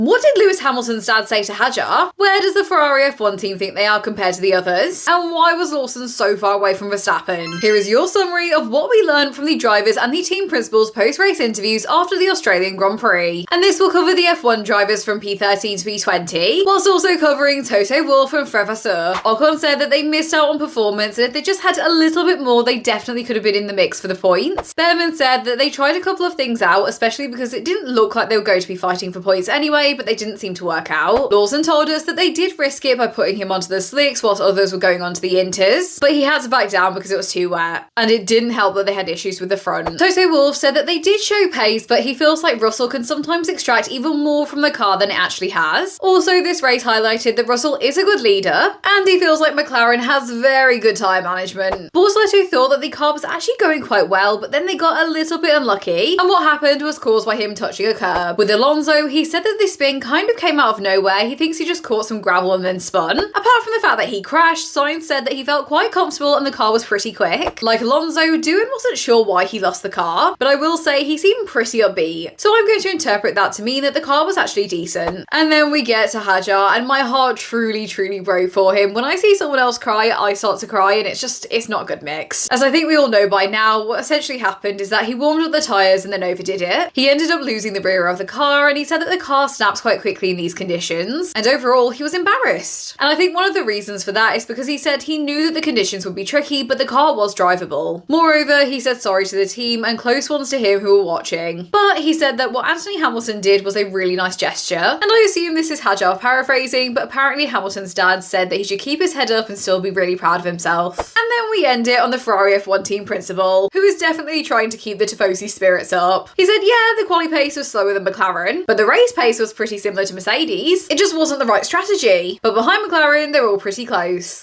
What did Lewis Hamilton's dad say to Hadjar? Where does the Ferrari F1 team think they are compared to the others? And why was Lawson so far away from Verstappen? Here is your summary of what we learned from the drivers and the team principals post-race interviews after the Australian Grand Prix. And this will cover the F1 drivers from P13 to P20, whilst also covering Toto Wolff and Frère Vasseur. Ocon said that they missed out on performance, and if they just had a little bit more, they definitely could have been in the mix for the points. Bearman said that they tried a couple of things out, especially because it didn't look like they were going to be fighting for points anyway, but they didn't seem to work out. Lawson told us that they did risk it by putting him onto the slicks whilst others were going onto the inters, but he had to back down because it was too wet. And it didn't help that they had issues with the front. Toto Wolff said that they did show pace, but he feels like Russell can sometimes extract even more from the car than it actually has. Also, this race highlighted that Russell is a good leader, and he feels like McLaren has very good tyre management. Bortoleto thought that the car was actually going quite well, but then they got a little bit unlucky, and what happened was caused by him touching a curb. With Alonso, he said that this spin kind of came out of nowhere. He thinks he just caught some gravel and then spun. Apart from the fact that he crashed, Sainz said that he felt quite comfortable and the car was pretty quick. Like Alonso, Doohan wasn't sure why he lost the car, but I will say he seemed pretty upbeat. So I'm going to interpret that to mean that the car was actually decent. And then we get to Hadjar, and my heart truly broke for him. When I see someone else cry, I start to cry, and it's not a good mix. As I think we all know by now, what essentially happened is that he warmed up the tyres and then overdid it. He ended up losing the rear of the car, and he said that the car snaps quite quickly in these conditions, and overall he was embarrassed. And I think one of the reasons for that is because he said he knew that the conditions would be tricky, but the car was drivable. Moreover, he said sorry to the team and close ones to him who were watching. But he said that what Anthony Hamilton did was a really nice gesture, and I assume this is Hadjar paraphrasing, but apparently Hamilton's dad said that he should keep his head up and still be really proud of himself. And then we end it on the Ferrari F1 team principal, who is definitely trying to keep the Tifosi spirits up. He said, yeah, the quali pace was slower than McLaren, but the race pace was pretty similar to Mercedes. It just wasn't the right strategy. But behind McLaren, they're all pretty close.